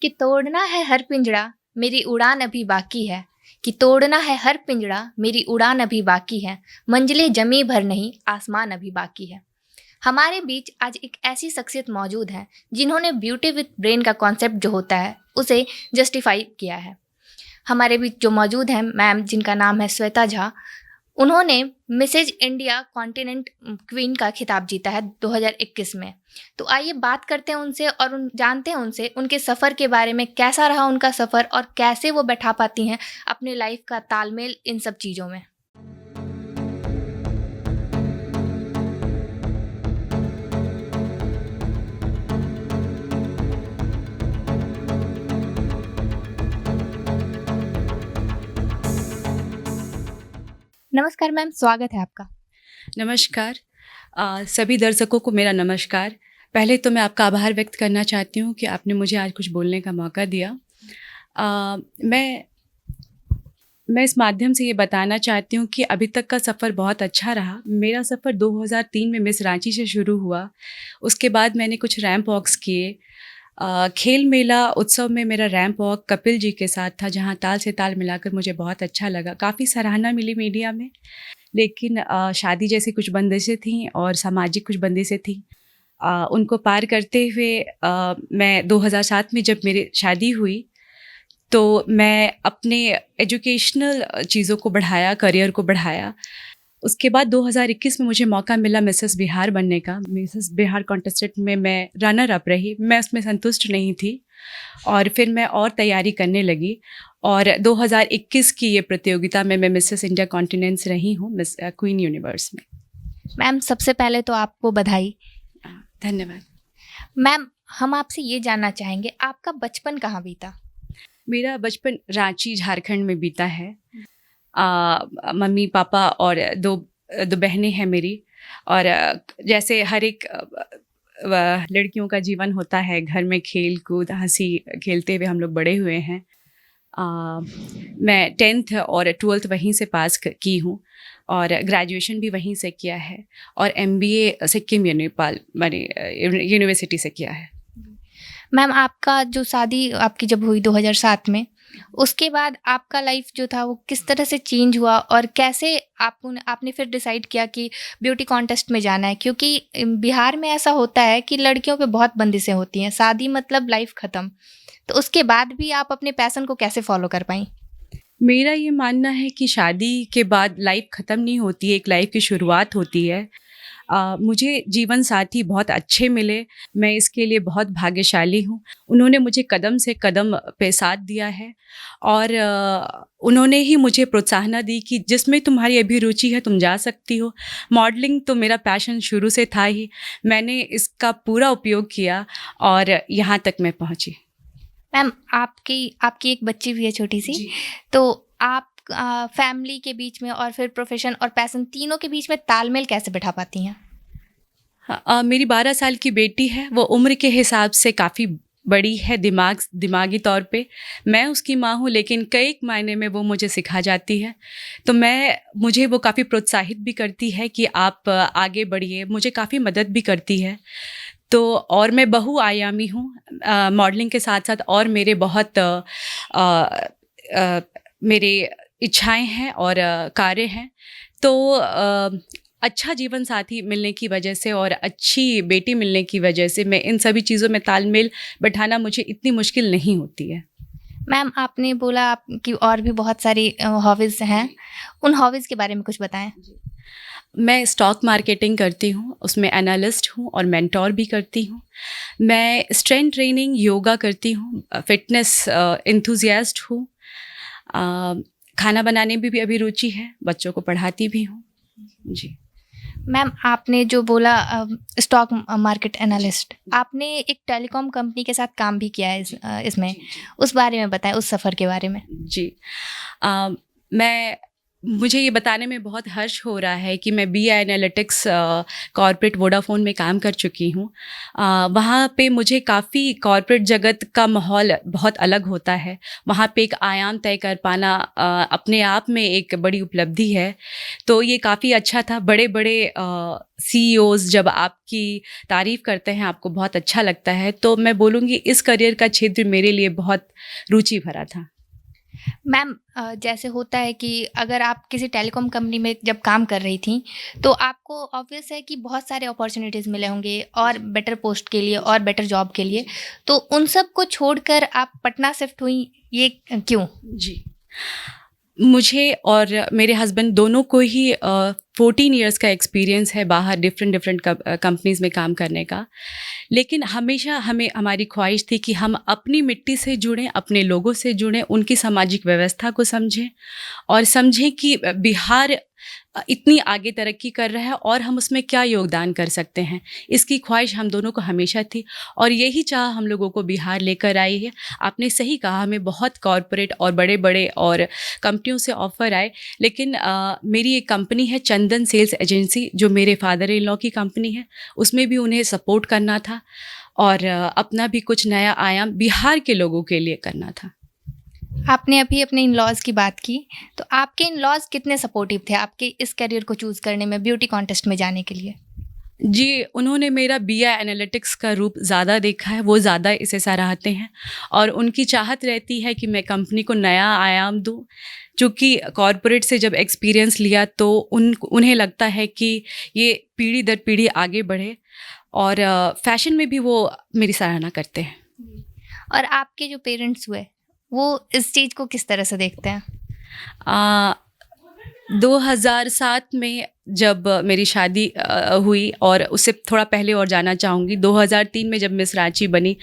कि तोड़ना है हर पिंजड़ा मेरी उड़ान अभी बाकी है, कि तोड़ना है हर पिंजड़ा मेरी उड़ान अभी बाकी है, मंजिलें जमी भर नहीं आसमान अभी बाकी है। हमारे बीच आज एक ऐसी शख्सियत मौजूद है जिन्होंने ब्यूटी विद ब्रेन का कॉन्सेप्ट जो होता है उसे जस्टिफाई किया है। हमारे बीच जो मौजूद हैं मैम, जिनका नाम है श्वेता झा। उन्होंने मिसेज इंडिया कॉन्टिनेंट क्वीन का खिताब जीता है 2021 में। तो आइए बात करते हैं उनसे और जानते हैं उनसे उनके सफ़र के बारे में, कैसा रहा उनका सफ़र और कैसे वो बैठा पाती हैं अपने लाइफ का तालमेल इन सब चीज़ों में। नमस्कार मैम, स्वागत है आपका। नमस्कार। सभी दर्शकों को मेरा नमस्कार। पहले तो मैं आपका आभार व्यक्त करना चाहती हूँ कि आपने मुझे आज कुछ बोलने का मौका दिया। मैं इस माध्यम से ये बताना चाहती हूँ कि अभी तक का सफ़र बहुत अच्छा रहा। मेरा सफ़र 2003 में मिस रांची से शुरू हुआ। उसके बाद मैंने कुछ रैंप वॉक्स किए। खेल मेला उत्सव में मेरा रैंप वॉक कपिल जी के साथ था, जहाँ ताल से ताल मिलाकर मुझे बहुत अच्छा लगा। काफ़ी सराहना मिली मीडिया में, लेकिन शादी जैसी कुछ बंदिशें थीं और सामाजिक कुछ बंदिशें थीं। उनको पार करते हुए मैं 2007 में जब मेरी शादी हुई तो मैं अपने एजुकेशनल चीज़ों को बढ़ाया, करियर को बढ़ाया। उसके बाद 2021 में मुझे मौका मिला मिसेस बिहार बनने का। मिसेस बिहार कॉन्टेस्टेंट में मैं रनर अप रही। मैं उसमें संतुष्ट नहीं थी और फिर मैं और तैयारी करने लगी और 2021 की ये प्रतियोगिता में मैं मिसेस इंडिया कॉन्टिनेंट्स रही हूँ, मिस क्वीन यूनिवर्स में। मैम, सबसे पहले तो आपको बधाई। धन्यवाद। मैम, हम आपसे ये जानना चाहेंगे आपका बचपन कहाँ बीता? मेरा बचपन रांची, झारखंड में बीता है। मम्मी पापा और दो बहनें हैं मेरी। और जैसे हर एक लड़कियों का जीवन होता है, घर में खेल कूद हंसी खेलते हुए हम लोग बड़े हुए हैं। मैं 10th और 12th वहीं से पास की हूँ और ग्रेजुएशन भी वहीं से किया है और MBA सिक्किम यूनिवर्सिटी से किया है। मैम, आपका जो शादी आपकी जब हुई 2007 में, उसके बाद आपका लाइफ जो था वो किस तरह से चेंज हुआ और कैसे आपने फिर डिसाइड किया कि ब्यूटी कॉन्टेस्ट में जाना है? क्योंकि बिहार में ऐसा होता है कि लड़कियों पे बहुत बंदिशें होती हैं, शादी मतलब लाइफ ख़त्म। तो उसके बाद भी आप अपने पैशन को कैसे फॉलो कर पाई? मेरा ये मानना है कि शादी के बाद लाइफ ख़त्म नहीं होती है, एक लाइफ की शुरुआत होती है। मुझे जीवन साथी बहुत अच्छे मिले, मैं इसके लिए बहुत भाग्यशाली हूँ। उन्होंने मुझे कदम से कदम पे साथ दिया है और उन्होंने ही मुझे प्रोत्साहन दी कि जिसमें तुम्हारी अभी रुचि है तुम जा सकती हो। मॉडलिंग तो मेरा पैशन शुरू से था ही, मैंने इसका पूरा उपयोग किया और यहाँ तक मैं पहुँची। मैम, आपकी एक बच्ची भी है छोटी सी, तो आप फैमिली के बीच में और फिर प्रोफेशन और पैशन तीनों के बीच में तालमेल कैसे बैठा पाती हैं? मेरी 12 साल की बेटी है, वो उम्र के हिसाब से काफ़ी बड़ी है, दिमागी तौर पे। मैं उसकी माँ हूँ, लेकिन कई मायने में वो मुझे सिखा जाती है। तो मुझे वो काफ़ी प्रोत्साहित भी करती है कि आप आगे बढ़िए, मुझे काफ़ी मदद भी करती है। तो और मैं बहुआयामी हूँ, मॉडलिंग के साथ साथ और मेरे बहुत मेरे इच्छाएं हैं और कार्य हैं। तो अच्छा जीवन साथी मिलने की वजह से और अच्छी बेटी मिलने की वजह से मैं इन सभी चीज़ों में तालमेल बैठाना मुझे इतनी मुश्किल नहीं होती है। मैम, आपने बोला आपकी और भी बहुत सारी हॉबीज़ हैं, उन हॉबीज़ के बारे में कुछ बताएं। मैं स्टॉक मार्केटिंग करती हूँ, उसमें एनालिस्ट हूँ और मेंटोर भी करती हूँ। मैं स्ट्रेंथ ट्रेनिंग, योगा करती हूँ, फिटनेस एंथुजियास्ट हूँ। खाना बनाने में भी अभी रुचि है, बच्चों को पढ़ाती भी हूँ। जी मैम, आपने जो बोला स्टॉक मार्केट एनालिस्ट, आपने एक टेलीकॉम कंपनी के साथ काम भी किया है इसमें, उस बारे में बताएं, उस सफ़र के बारे में। जी मैं मुझे ये बताने में बहुत हर्ष हो रहा है कि मैं BI एनालिटिक्स कॉर्पोरेट वोडाफोन में काम कर चुकी हूँ। वहाँ पे मुझे काफ़ी कॉर्पोरेट जगत का माहौल बहुत अलग होता है। वहाँ पे एक आयाम तय कर पाना अपने आप में एक बड़ी उपलब्धि है। तो ये काफ़ी अच्छा था। बड़े बड़े CEOs जब आपकी तारीफ़ करते हैं, आपको बहुत अच्छा लगता है। तो मैं बोलूँगी इस करियर का क्षेत्र मेरे लिए बहुत रुचि भरा था। मैम, जैसे होता है कि अगर आप किसी टेलीकॉम कंपनी में जब काम कर रही थी, तो आपको ऑब्वियस है कि बहुत सारे अपॉर्चुनिटीज़ मिले होंगे और बेटर पोस्ट के लिए और बेटर जॉब के लिए। तो उन सब को छोड़कर आप पटना शिफ्ट हुई, ये क्यों? जी। मुझे और मेरे हस्बैंड दोनों को ही 14 इयर्स का एक्सपीरियंस है बाहर डिफरेंट डिफरेंट कंपनीज़ में काम करने का। लेकिन हमेशा हमारी ख्वाहिश थी कि हम अपनी मिट्टी से जुड़ें, अपने लोगों से जुड़ें, उनकी सामाजिक व्यवस्था को समझें और समझें कि बिहार इतनी आगे तरक्की कर रहा है और हम उसमें क्या योगदान कर सकते हैं। इसकी ख्वाहिश हम दोनों को हमेशा थी और यही चाह हम लोगों को बिहार लेकर आई है। आपने सही कहा, हमें बहुत कॉरपोरेट और बड़े-बड़े और कंपनियों से ऑफ़र आए, लेकिन मेरी एक कंपनी है चंदन सेल्स एजेंसी, जो मेरे फादर इन लॉ की कंपनी है, उसमें भी उन्हें सपोर्ट करना था और अपना भी कुछ नया आयाम बिहार के लोगों के लिए करना था। आपने अभी अपने इन-लॉज़ की बात की, तो आपके इन-लॉज़ कितने सपोर्टिव थे आपके इस करियर को चूज़ करने में, ब्यूटी कॉन्टेस्ट में जाने के लिए? जी, उन्होंने मेरा BI एनालिटिक्स का रूप ज़्यादा देखा है, वो ज़्यादा इसे सराहते हैं और उनकी चाहत रहती है कि मैं कंपनी को नया आयाम दूँ। चूँकि कॉर्पोरेट से जब एक्सपीरियंस लिया तो उन्हें लगता है कि ये पीढ़ी दर पीढ़ी आगे बढ़े और फ़ैशन में भी वो मेरी सराहना करते हैं। और आपके जो पेरेंट्स हुए, वो इस चीज़ को किस तरह से देखते हैं? अ, 2007 में जब मेरी शादी हुई और उससे थोड़ा पहले और जाना चाहूँगी, 2003 में जब मिस रांची बनी,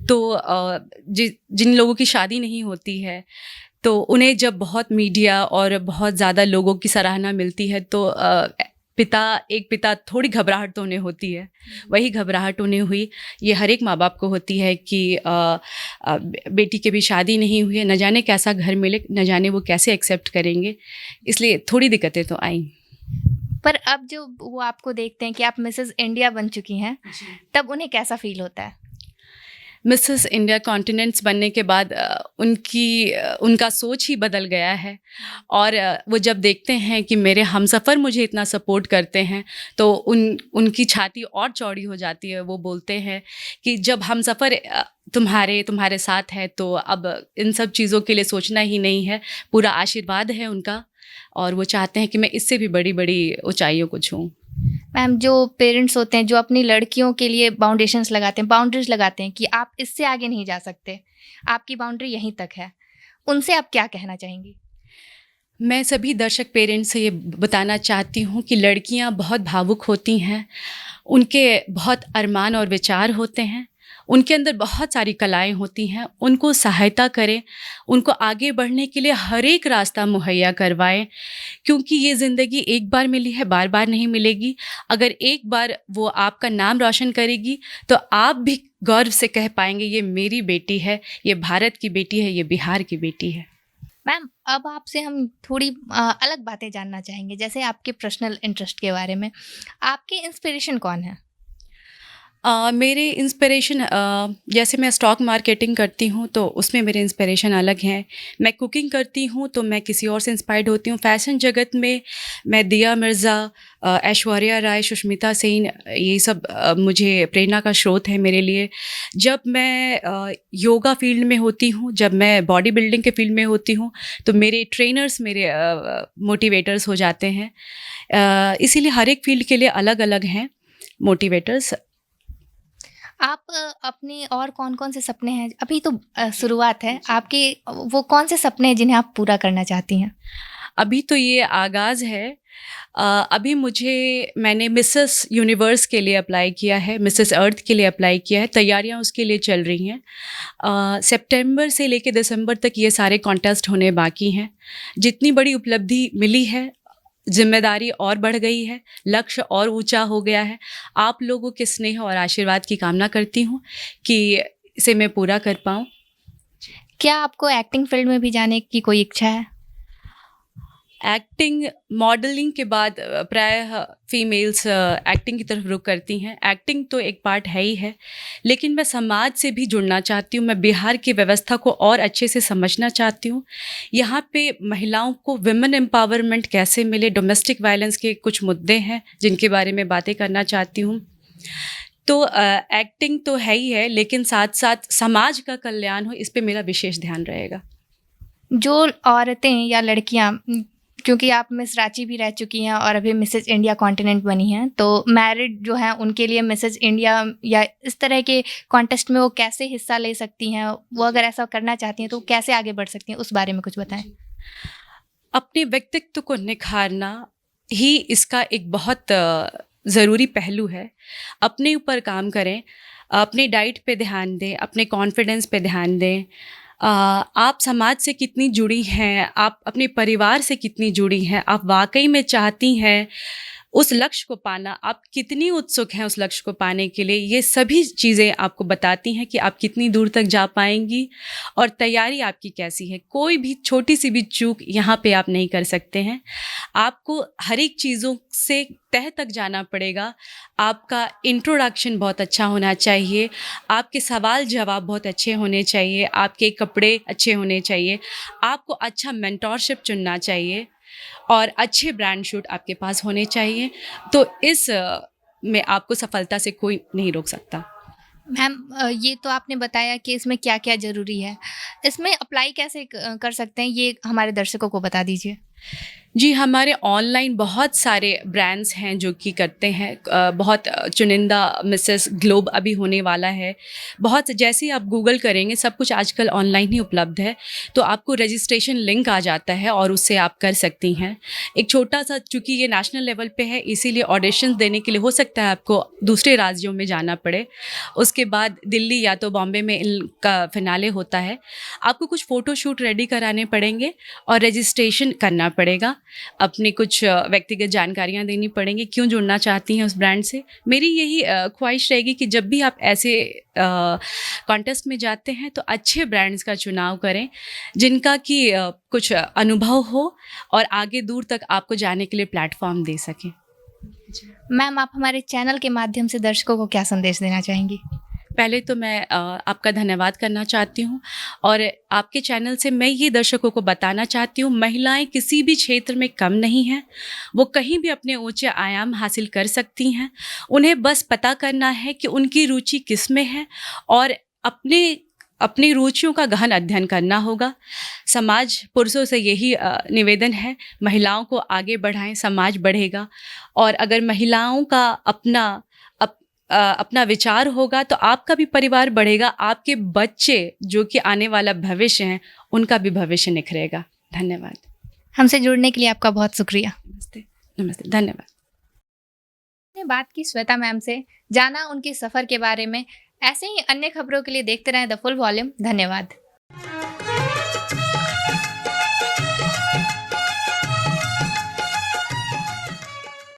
तो जिन लोगों की शादी नहीं होती है, तो उन्हें जब बहुत मीडिया और बहुत ज़्यादा लोगों की सराहना मिलती है तो एक पिता थोड़ी घबराहट तो उन्हें होती है। वही घबराहट उन्हें हुई। ये हर एक माँ-बाप को होती है कि बेटी की भी शादी नहीं हुई है, न जाने कैसा घर मिले, न जाने वो कैसे एक्सेप्ट करेंगे। इसलिए थोड़ी दिक्कतें तो आईं। पर अब जो वो आपको देखते हैं कि आप मिसेज़ इंडिया बन चुकी हैं, तब उन्हें कैसा फ़ील होता है? मिसेस इंडिया कॉन्टिनेंट्स बनने के बाद उनका सोच ही बदल गया है और वो जब देखते हैं कि मेरे हमसफ़र मुझे इतना सपोर्ट करते हैं तो उनकी छाती और चौड़ी हो जाती है। वो बोलते हैं कि जब हमसफ़र तुम्हारे साथ है तो अब इन सब चीज़ों के लिए सोचना ही नहीं है, पूरा आशीर्वाद है उनका और वो चाहते हैं कि मैं इससे भी बड़ी-बड़ी ऊँचाइयों को छूऊँ। मैम, जो पेरेंट्स होते हैं, जो अपनी लड़कियों के लिए बाउंडेशंस लगाते हैं, बाउंड्रीज़ लगाते हैं कि आप इससे आगे नहीं जा सकते, आपकी बाउंड्री यहीं तक है, उनसे आप क्या कहना चाहेंगी? मैं सभी दर्शक पेरेंट्स से ये बताना चाहती हूँ कि लड़कियाँ बहुत भावुक होती हैं, उनके बहुत अरमान और विचार होते हैं, उनके अंदर बहुत सारी कलाएँ होती हैं, उनको सहायता करें, उनको आगे बढ़ने के लिए हर एक रास्ता मुहैया करवाएँ, क्योंकि ये ज़िंदगी एक बार मिली है, बार-बार नहीं मिलेगी। अगर एक बार वो आपका नाम रोशन करेगी, तो आप भी गर्व से कह पाएँगे ये मेरी बेटी है, ये भारत की बेटी है, ये बिहार की बेटी है। मैम, अब आपसे हम थोड़ी अलग बातें जानना चाहेंगे, जैसे आपके पर्सनल इंटरेस्ट के बारे में। आपके इंस्पिरेशन कौन है? मेरे इंस्पिरेशन जैसे मैं स्टॉक मार्केटिंग करती हूँ तो उसमें मेरे इंस्पिरेशन अलग हैं। मैं कुकिंग करती हूँ तो मैं किसी और से इंस्पायर्ड होती हूँ। फ़ैशन जगत में मैं दिया मिर्ज़ा, ऐश्वर्या राय, सुष्मिता सेन, ये सब मुझे प्रेरणा का स्रोत है मेरे लिए। जब मैं योगा फ़ील्ड में होती हूँ, जब मैं बॉडी बिल्डिंग के फ़ील्ड में होती हूँ तो मेरे ट्रेनर्स मेरे मोटिवेटर्स हो जाते हैं। इसीलिए हर एक फ़ील्ड के लिए अलग-अलग हैं मोटिवेटर्स। आप अपने और कौन-कौन से सपने हैं? अभी तो शुरुआत है, आपके वो कौन से सपने हैं जिन्हें आप पूरा करना चाहती हैं? अभी तो ये आगाज़ है। अभी मैंने मिसेस यूनिवर्स के लिए अप्लाई किया है, मिसेस अर्थ के लिए अप्लाई किया है, तैयारियां उसके लिए चल रही हैं। सितंबर से लेके दिसंबर तक ये सारे कॉन्टेस्ट होने बाकी हैं। जितनी बड़ी उपलब्धि मिली है, ज़िम्मेदारी और बढ़ गई है, लक्ष्य और ऊंचा हो गया है। आप लोगों के स्नेह और आशीर्वाद की कामना करती हूँ कि इसे मैं पूरा कर पाऊँ। क्या आपको एक्टिंग फ़ील्ड में भी जाने की कोई इच्छा है? एक्टिंग, मॉडलिंग के बाद प्रायः फीमेल्स एक्टिंग की तरफ रुख करती हैं। एक्टिंग तो एक पार्ट है ही है, लेकिन मैं समाज से भी जुड़ना चाहती हूँ। मैं बिहार की व्यवस्था को और अच्छे से समझना चाहती हूँ। यहाँ पे महिलाओं को विमेन एम्पावरमेंट कैसे मिले, डोमेस्टिक वायलेंस के कुछ मुद्दे हैं जिनके बारे में बातें करना चाहती हूँ। तो एक्टिंग तो है ही है, लेकिन साथ साथ समाज का कल्याण हो, इस पे मेरा विशेष ध्यान रहेगा। जो औरतें या लड़कियां, क्योंकि आप मिस रांची भी रह चुकी हैं और अभी मिसेज इंडिया कॉन्टिनेंट बनी हैं, तो मैरिड जो हैं उनके लिए मिसेज इंडिया या इस तरह के कॉन्टेस्ट में वो कैसे हिस्सा ले सकती हैं? वो अगर ऐसा करना चाहती हैं तो कैसे आगे बढ़ सकती हैं, उस बारे में कुछ बताएं। अपने व्यक्तित्व को निखारना ही इसका एक बहुत ज़रूरी पहलू है। अपने ऊपर काम करें, अपने डाइट पे ध्यान दें, अपने कॉन्फिडेंस पे ध्यान दें। आप समाज से कितनी जुड़ी हैं, आप अपने परिवार से कितनी जुड़ी हैं, आप वाकई में चाहती हैं उस लक्ष्य को पाना, आप कितनी उत्सुक हैं उस लक्ष्य को पाने के लिए, ये सभी चीज़ें आपको बताती हैं कि आप कितनी दूर तक जा पाएंगी और तैयारी आपकी कैसी है। कोई भी छोटी सी भी चूक यहाँ पे आप नहीं कर सकते हैं। आपको हर एक चीज़ों से तह तक जाना पड़ेगा। आपका इंट्रोडक्शन बहुत अच्छा होना चाहिए, आपके सवाल जवाब बहुत अच्छे होने चाहिए, आपके कपड़े अच्छे होने चाहिए, आपको अच्छा मेंटोरशिप चुनना चाहिए और अच्छे ब्रांड शूट आपके पास होने चाहिए। तो इस में आपको सफलता से कोई नहीं रोक सकता। मैम, ये तो आपने बताया कि इसमें क्या क्या ज़रूरी है, इसमें अप्लाई कैसे कर सकते हैं, ये हमारे दर्शकों को बता दीजिए। जी, हमारे ऑनलाइन बहुत सारे ब्रांड्स हैं जो कि करते हैं। बहुत चुनिंदा मिसेस ग्लोब अभी होने वाला है। बहुत जैसे ही आप गूगल करेंगे, सब कुछ आजकल ऑनलाइन ही उपलब्ध है, तो आपको रजिस्ट्रेशन लिंक आ जाता है और उससे आप कर सकती हैं। एक छोटा सा, चूँकि ये नेशनल लेवल पे है, इसीलिए ऑडिशंस देने के लिए हो सकता है आपको दूसरे राज्यों में जाना पड़े। उसके बाद दिल्ली या तो बॉम्बे में इनका फिनाले होता है। आपको कुछ फ़ोटोशूट रेडी कराने पड़ेंगे और रजिस्ट्रेशन करना पड़ेगा। अपनी कुछ व्यक्तिगत जानकारियाँ देनी पड़ेंगी, क्यों जुड़ना चाहती हैं उस ब्रांड से। मेरी यही ख्वाहिश रहेगी कि जब भी आप ऐसे कॉन्टेस्ट में जाते हैं तो अच्छे ब्रांड्स का चुनाव करें, जिनका कि कुछ अनुभव हो और आगे दूर तक आपको जाने के लिए प्लेटफॉर्म दे सकें। मैम, आप हमारे चैनल के माध्यम से दर्शकों को क्या संदेश देना चाहेंगी? पहले तो मैं आपका धन्यवाद करना चाहती हूँ और आपके चैनल से मैं ये दर्शकों को बताना चाहती हूँ, महिलाएं किसी भी क्षेत्र में कम नहीं हैं। वो कहीं भी अपने ऊंचे आयाम हासिल कर सकती हैं। उन्हें बस पता करना है कि उनकी रुचि किस में है और अपनी रुचियों का गहन अध्ययन करना होगा। समाज पुरुषों से यही निवेदन है, महिलाओं को आगे बढ़ाएं, समाज बढ़ेगा। और अगर महिलाओं का अपना विचार होगा तो आपका भी परिवार बढ़ेगा, आपके बच्चे जो कि आने वाला भविष्य हैं, उनका भी भविष्य निखरेगा। धन्यवाद। हमसे जुड़ने के लिए आपका बहुत शुक्रिया। नमस्ते। नमस्ते, धन्यवाद। ने बात की श्वेता मैम से, जाना उनके सफ़र के बारे में। ऐसे ही अन्य खबरों के लिए देखते रहें द फुल वॉल्यूम। धन्यवाद।